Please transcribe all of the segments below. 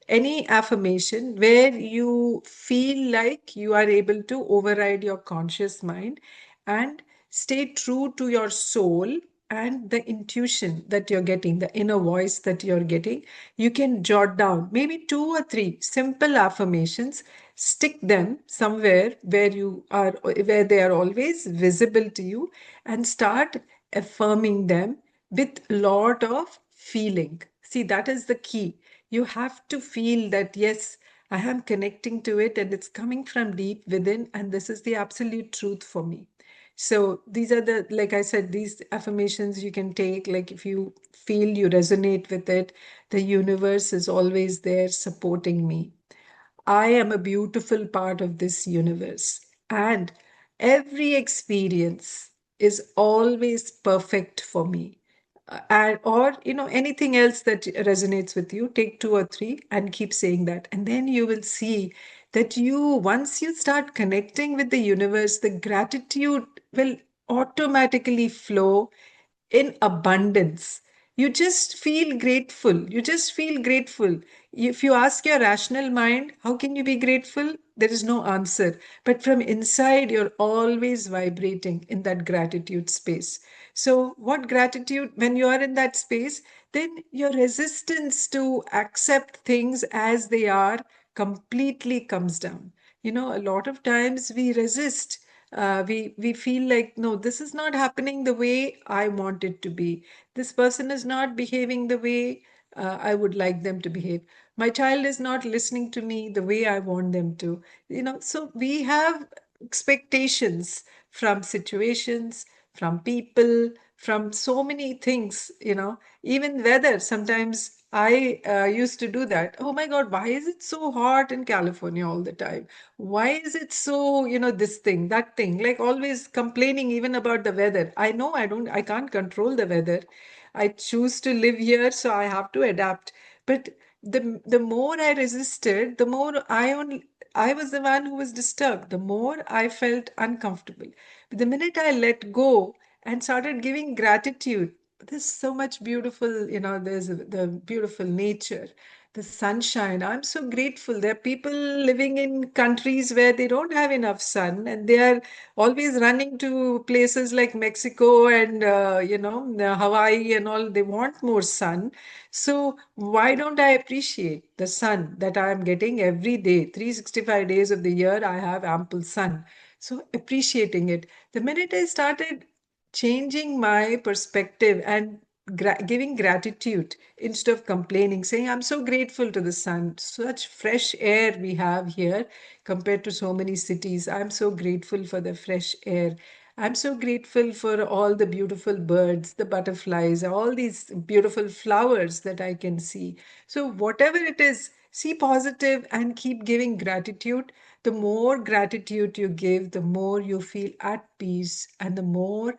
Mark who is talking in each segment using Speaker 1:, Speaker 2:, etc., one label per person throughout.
Speaker 1: any affirmation where you feel like you are able to override your conscious mind and stay true to your soul and the intuition that you're getting, the inner voice that you're getting. You can jot down maybe 2 or 3 simple affirmations, stick them somewhere where you are, where they are always visible to you, and start affirming them with lot of feeling. See, that is the key. You have to feel that, yes, I am connecting to it and it's coming from deep within, and this is the absolute truth for me. So these are the, like I said, these affirmations you can take, like if you feel you resonate with it, the universe is always there supporting me. I am a beautiful part of this universe, and every experience is always perfect for me. And, or anything else that resonates with you, take 2 or 3 and keep saying that, and then you will see that once you start connecting with the universe, the gratitude will automatically flow in abundance. You just feel grateful. You just feel grateful. If you ask your rational mind, how can you be grateful? There is no answer. But from inside, you're always vibrating in that gratitude space. So, what gratitude, when you are in that space, then your resistance to accept things as they are completely comes down. A lot of times we resist. We feel like, no, this is not happening the way I want it to be. This person is not behaving the way I would like them to behave. My child is not listening to me the way I want them to. So we have expectations from situations, from people, from so many things. Even weather. Sometimes I used to do that. Oh my God, why is it so hot in California all the time? Why is it so, this thing, that thing, like always complaining even about the weather? I know I can't control the weather. I choose to live here, so I have to adapt. But the more I resisted, the more I was the one who was disturbed, the more I felt uncomfortable. But the minute I let go and started giving gratitude, there's so much beautiful, there's the beautiful nature, the sunshine. I'm so grateful. There are people living in countries where they don't have enough sun, and they are always running to places like Mexico and, Hawaii and all. They want more sun. So why don't I appreciate the sun that I am getting every day? 365 days of the year, I have ample sun. So appreciating it. The minute I started changing my perspective and giving gratitude instead of complaining, saying, I'm so grateful to the sun, such fresh air we have here compared to so many cities. I'm so grateful for the fresh air. I'm so grateful for all the beautiful birds, the butterflies, all these beautiful flowers that I can see. So, whatever it is, see positive and keep giving gratitude. The more gratitude you give, the more you feel at peace, and the more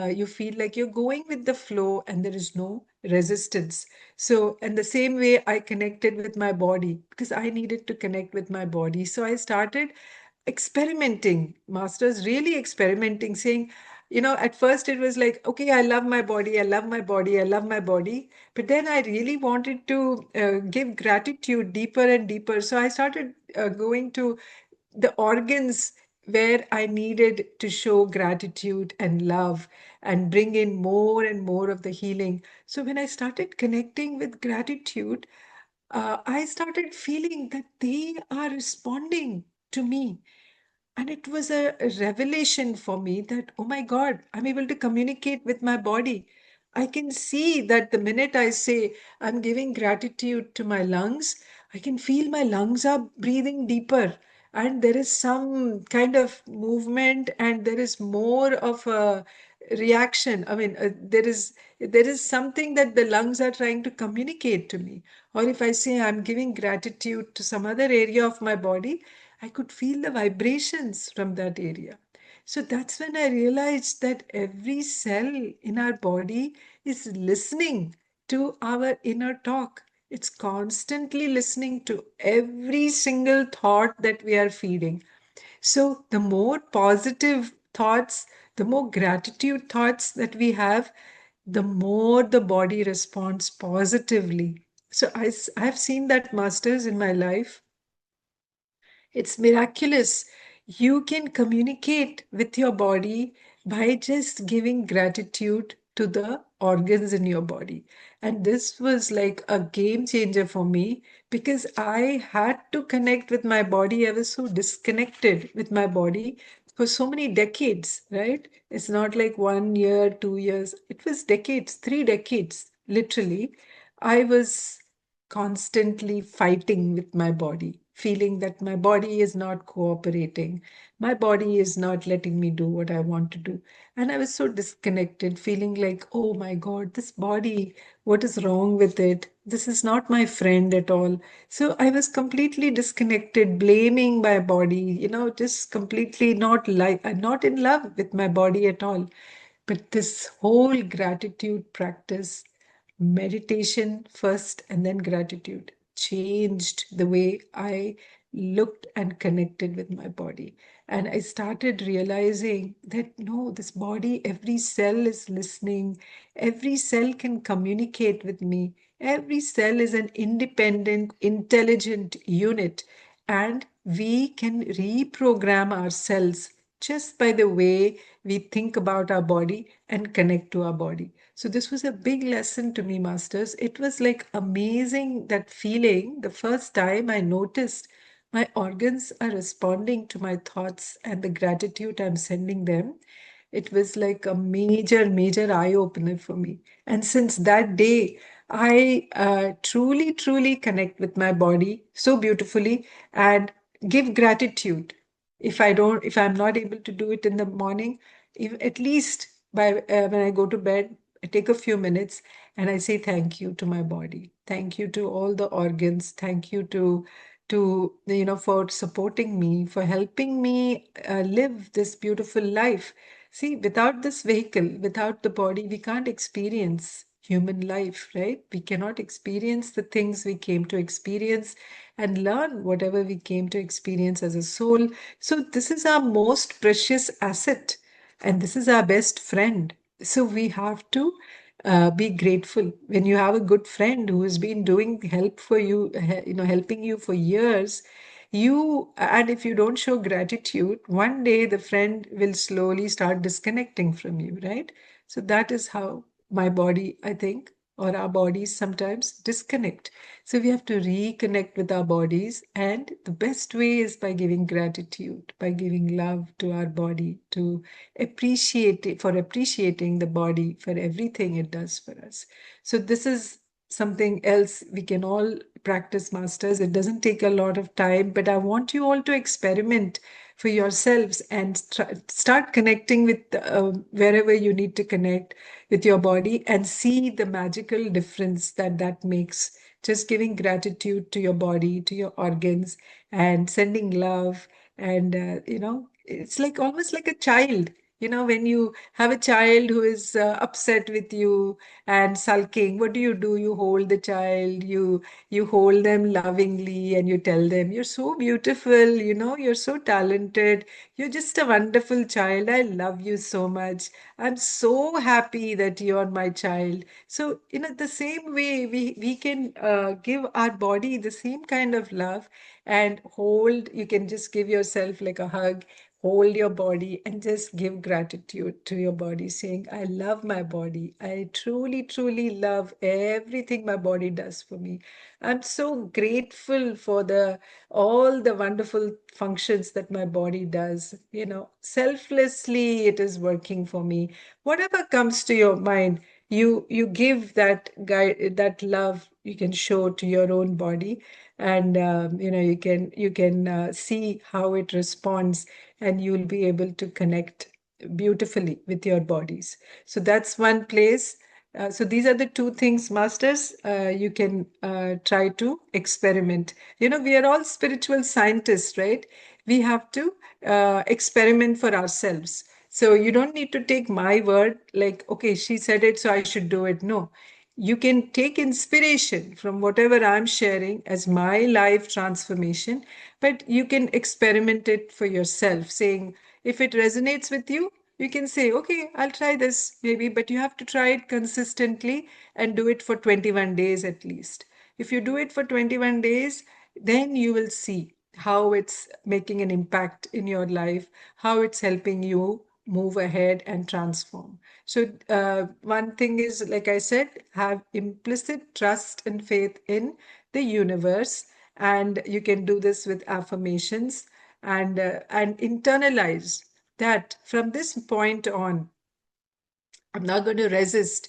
Speaker 1: you feel like you're going with the flow and there is no resistance. So, in the same way, I connected with my body because I needed to connect with my body. So, I started experimenting, masters, really experimenting, saying, at first it was like, okay, I love my body, I love my body, I love my body. But then I really wanted to give gratitude deeper and deeper. So I started going to the organs where I needed to show gratitude and love and bring in more and more of the healing. So when I started connecting with gratitude, I started feeling that they are responding to me. And it was a revelation for me that, oh my God, I'm able to communicate with my body. I can see that the minute I say I'm giving gratitude to my lungs, I can feel my lungs are breathing deeper. And there is some kind of movement and there is more of a reaction. I mean, there is something that the lungs are trying to communicate to me. Or if I say I'm giving gratitude to some other area of my body, I could feel the vibrations from that area. So that's when I realized that every cell in our body is listening to our inner talk. It's constantly listening to every single thought that we are feeding. So the more positive thoughts, the more gratitude thoughts that we have, the more the body responds positively. So I've seen that, masters, in my life. It's miraculous. You can communicate with your body by just giving gratitude to the organs in your body. And this was like a game changer for me because I had to connect with my body. I was so disconnected with my body for so many decades, right? It's not like 1 year, 2 years. It was decades, 3 decades, literally. I was constantly fighting with my body, feeling that my body is not cooperating. My body is not letting me do what I want to do. And I was so disconnected, feeling like, oh my God, this body, what is wrong with it? This is not my friend at all. So I was completely disconnected, blaming my body, just completely not in love with my body at all. But this whole gratitude practice, meditation first and then gratitude, changed the way I looked and connected with my body. And I started realizing that no, this body, every cell is listening, every cell can communicate with me. Every cell is an independent, intelligent unit, and we can reprogram ourselves just by the way we think about our body and connect to our body. So this was a big lesson to me, masters. It was like amazing, that feeling the first time I noticed my organs are responding to my thoughts and the gratitude I'm sending them. It was like a major, major eye opener for me. And since that day, I truly, truly connect with my body so beautifully and give gratitude. If I'm not able to do it in the morning, if, at least when I go to bed, I take a few minutes and I say thank you to my body. Thank you to all the organs. Thank you to for supporting me, for helping me live this beautiful life. See, without this vehicle, without the body, we can't experience human life, right? We cannot experience the things we came to experience and learn whatever we came to experience as a soul. So, this is our most precious asset, and this is our best friend. So, we have to be grateful. When you have a good friend who has been doing help for you, helping you for years, and if you don't show gratitude, one day the friend will slowly start disconnecting from you, right? So that is how my body, I think, or our bodies sometimes disconnect. So we have to reconnect with our bodies, and the best way is by giving gratitude, by giving love to our body, to appreciate it, for appreciating the body for everything it does for us. So this is something else we can all practice, masters. It doesn't take a lot of time, but I want you all to experiment for yourselves and start connecting with wherever you need to connect with your body and see the magical difference that makes. Just giving gratitude to your body, to your organs, and sending love. And, it's like almost like a child. When you have a child who is upset with you and sulking, what do? You hold the child, you hold them lovingly, and you tell them, "You're so beautiful, you're so talented. You're just a wonderful child. I love you so much. I'm so happy that you're my child." So, the same way we can give our body the same kind of love and you can just give yourself like a hug, hold your body and just give gratitude to your body, saying, "I love my body. I truly, truly love everything my body does for me. I'm so grateful for all the wonderful functions that my body does. Selflessly, it is working for me." Whatever comes to your mind, you give that love you can show to your own body, and you can see how it responds, and you'll be able to connect beautifully with your bodies. So that's one place. So these are the two things, masters, you can try to experiment. We are all spiritual scientists, right? We have to experiment for ourselves. So you don't need to take my word like, okay, she said it, so I should do it. No, you can take inspiration from whatever I'm sharing as my life transformation, but you can experiment it for yourself, saying, if it resonates with you, you can say, okay, I'll try this maybe, but you have to try it consistently and do it for 21 days at least. If you do it for 21 days, then you will see how it's making an impact in your life, how it's helping you move ahead and transform. So, one thing is, like I said, have implicit trust and faith in the universe, and you can do this with affirmations, and internalize that from this point on, I'm not going to resist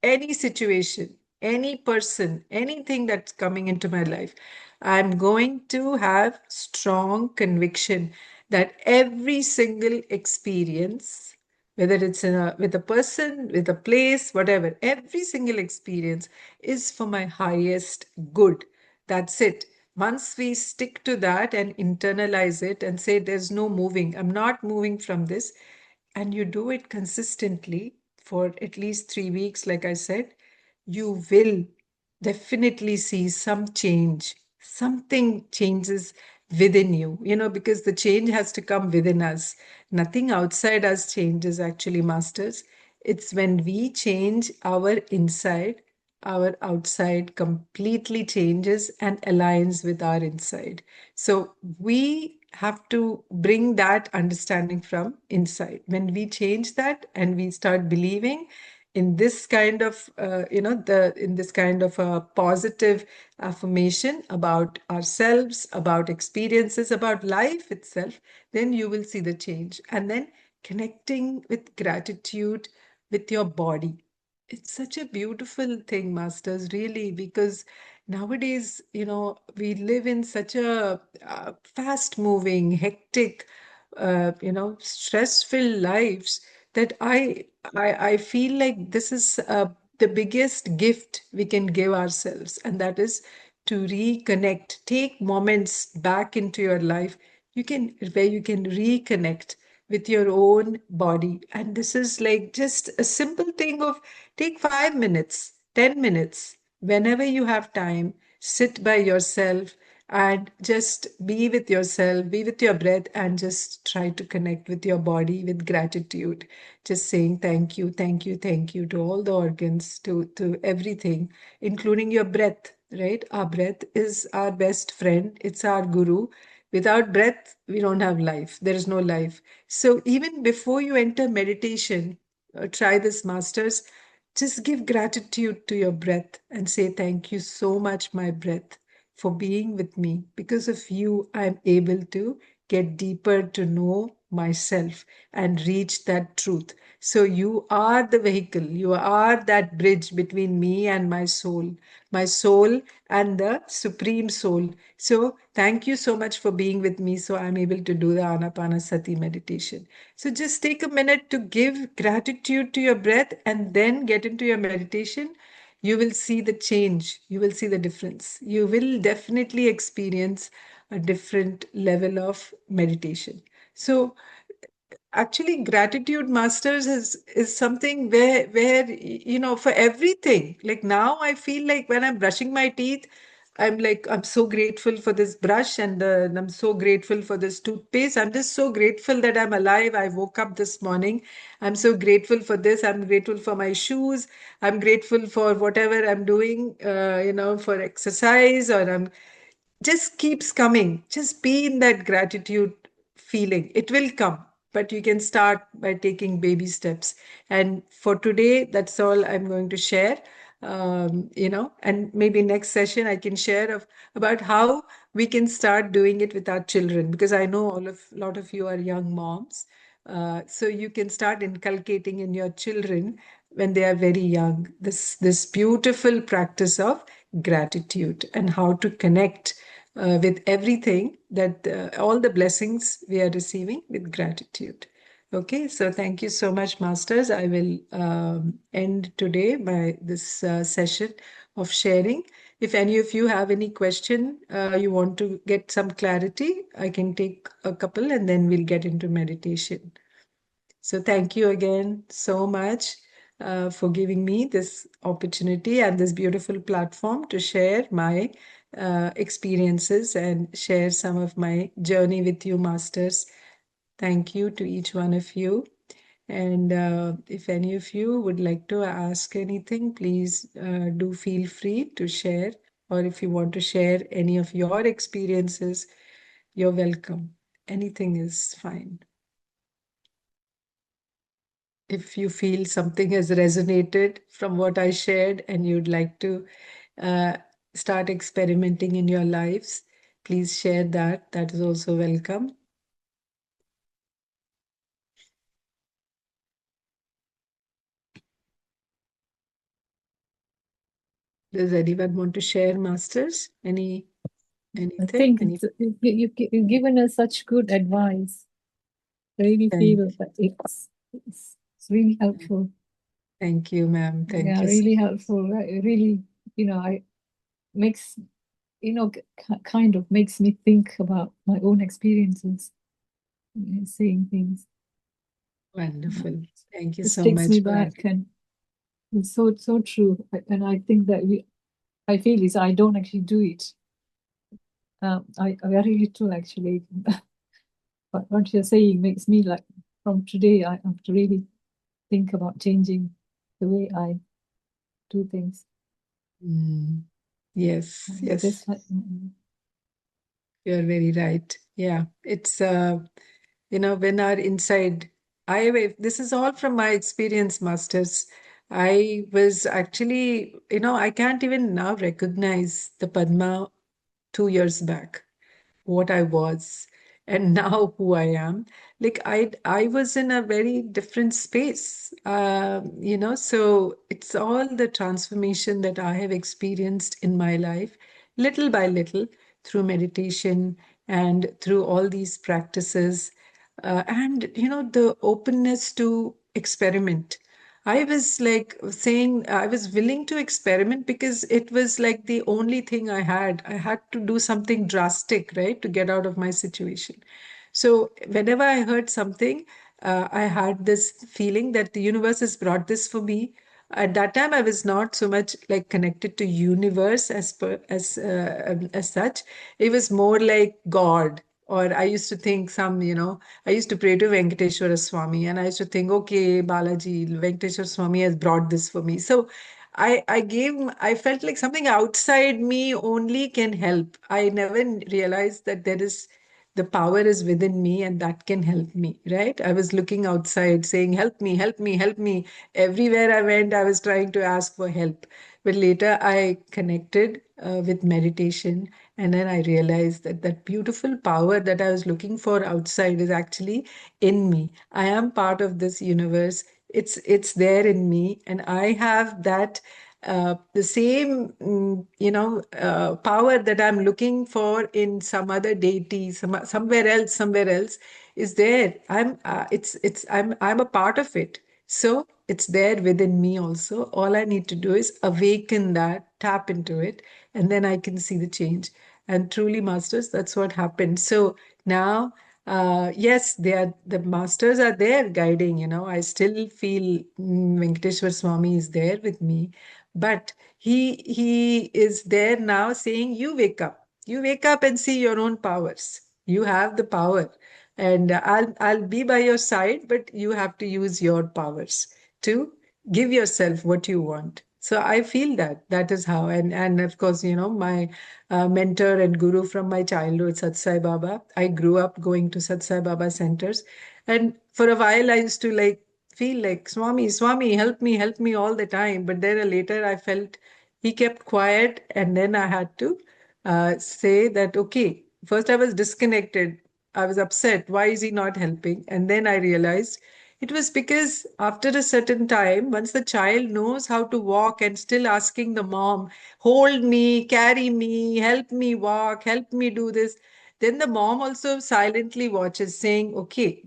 Speaker 1: any situation, any person, anything that's coming into my life. I'm going to have strong conviction that every single experience, whether it's with a person, with a place, whatever, every single experience is for my highest good. That's it. Once we stick to that and internalize it and say, there's no moving, I'm not moving from this, and you do it consistently for at least 3 weeks, like I said, you will definitely see some change. Something changes within you, because the change has to come within us. Nothing outside us changes, actually, masters. It's when we change our inside, our outside completely changes and aligns with our inside. So we have to bring that understanding from inside. When we change that and we start believing in this kind of, in this kind of a positive affirmation about ourselves, about experiences, about life itself, then you will see the change. And then connecting with gratitude with your body, it's such a beautiful thing, Masters, really, because nowadays, we live in such a fast moving, hectic, stress-filled lives that I feel like this is the biggest gift we can give ourselves, and that is to reconnect, take moments back into your life where you can reconnect with your own body. And this is like just a simple thing of take 5 minutes, 10 minutes, whenever you have time, sit by yourself and just be with yourself, be with your breath, and just try to connect with your body with gratitude. Just saying thank you, thank you, thank you to all the organs, to everything, including your breath, right? Our breath is our best friend, it's our guru. Without breath, we don't have life. There is no life. So even before you enter meditation, try this, masters. Just give gratitude to your breath and say, thank you so much, my breath, for being with me. Because of you, I'm able to get deeper to know myself and reach that truth. So you are the vehicle, you are that bridge between me and my soul and the supreme soul. So thank you so much for being with me, so I'm able to do the Anapanasati meditation. So just take a minute to give gratitude to your breath and then get into your meditation. You will see the change. You will see the difference. You will definitely experience a different level of meditation. So actually, gratitude, masters, is something where for everything. Like now I feel like when I'm brushing my teeth, I'm like, I'm so grateful for this brush, and I'm so grateful for this toothpaste. I'm just so grateful that I'm alive. I woke up this morning. I'm so grateful for this. I'm grateful for my shoes. I'm grateful for whatever I'm doing, for exercise, or I'm just keeps coming. Just be in that gratitude feeling. It will come, but you can start by taking baby steps. And for today, that's all I'm going to share. And maybe next session I can share about how we can start doing it with our children, because I know a lot of you are young moms. So you can start inculcating in your children when they are very young this beautiful practice of gratitude and how to connect with everything that all the blessings we are receiving with gratitude. Okay, so thank you so much, masters. I will end today by this session of sharing. If any of you have any question, you want to get some clarity, I can take a couple and then we'll get into meditation. So thank you again so much for giving me this opportunity and this beautiful platform to share my experiences and share some of my journey with you, masters. Thank you to each one of you. And if any of you would like to ask anything, please do feel free to share. or if you want to share any of your experiences, you're welcome. Anything is fine. If you feel something has resonated from what I shared and you'd like to uh, start experimenting in your lives, please share that. That is also welcome. Does anyone want to share, Masters?
Speaker 2: I
Speaker 1: Anything?
Speaker 2: think you've given us such good advice. I really
Speaker 1: Thank,
Speaker 2: feel that it's really helpful.
Speaker 1: thank you, ma'am. Thank
Speaker 2: Yeah,
Speaker 1: you.
Speaker 2: really helpful. Really, I makes kind of makes me think about my own experiences, seeing things.
Speaker 1: Wonderful. Thank you
Speaker 2: Just
Speaker 1: so
Speaker 2: takes me
Speaker 1: much for
Speaker 2: back, and it's so true. And I think that I feel is I don't actually do it. I very little actually. But what you're saying makes me like from today I have to really think about changing the way I do things.
Speaker 1: Yes, yes,
Speaker 2: Just like
Speaker 1: you're very right. Yeah, it's when our inside, this is all from my experience, Masters. I was actually, I can't even now recognize the Padma 2 years back, what I was, and now who I am. Like I was in a very different space, so it's all the transformation that I have experienced in my life, little by little, through meditation and through all these practices, and the openness to experiment. I was like saying I was willing to experiment because it was like the only thing I had. I had to do something drastic, right, to get out of my situation. So whenever I heard something, I had this feeling that the universe has brought this for me. At that time, I was not so much like connected to universe as such. It was more like God. Or I used to think I used to pray to Venkateshwara Swami, and I used to think, okay, Balaji, Venkateshwara Swami has brought this for me. So I felt like something outside me only can help. I never realized that the power is within me and that can help me, right? I was looking outside saying, help me, help me, help me. Everywhere I went, I was trying to ask for help. But later I connected with meditation, and then I realized that that beautiful power that I was looking for outside is actually in me. I am part of this universe. It's there in me, and I have that the same power that I'm looking for in some other deity, somewhere else is there. I'm a part of it, so it's there within me also. All I need to do is awaken that, tap into it, and then I can see the change. And truly, masters, that's what happened. So now, yes, the masters are there guiding. I still feel Venkateshwar Swami is there with me, but he is there now saying, you wake up and see your own powers. You have the power, and I'll be by your side, but you have to use your powers to give yourself what you want. So I feel that is how. And of course, my mentor and guru from my childhood, Sat Sai Baba. I grew up going to Sat Sai Baba centers, and for a while I used to like feel like, Swami, Swami, help me all the time. But then later I felt he kept quiet, and then I had to say that, okay, first I was disconnected. I was upset. Why is he not helping? And then I realized it was because after a certain time, once the child knows how to walk and still asking the mom, hold me, carry me, help me walk, help me do this, then the mom also silently watches, saying, okay,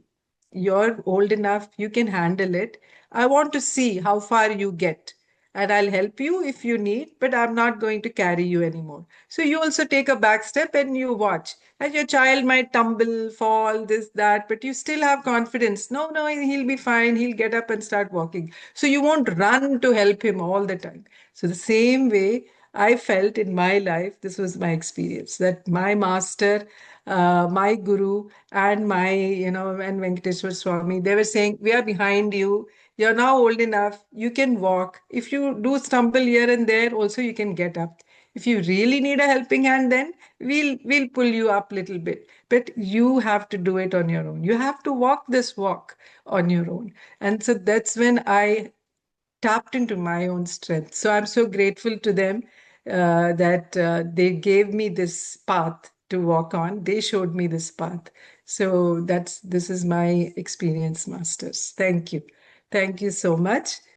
Speaker 1: you're old enough, you can handle it. I want to see how far you get. And I'll help you if you need, but I'm not going to carry you anymore. So you also take a back step and you watch. And your child might tumble, fall, this, that, but you still have confidence. No, no, he'll be fine. He'll get up and start walking. So you won't run to help him all the time. So the same way I felt in my life, this was my experience, that my master, my guru, and and Venkateswar Swami, they were saying, we are behind you. You're now old enough. You can walk. If you do stumble here and there, also you can get up. If you really need a helping hand, then we'll pull you up a little bit. But you have to do it on your own. You have to walk this walk on your own. And so that's when I tapped into my own strength. So I'm so grateful to them that they gave me this path to walk on. They showed me this path. So this is my experience, Masters. Thank you. Thank you so much.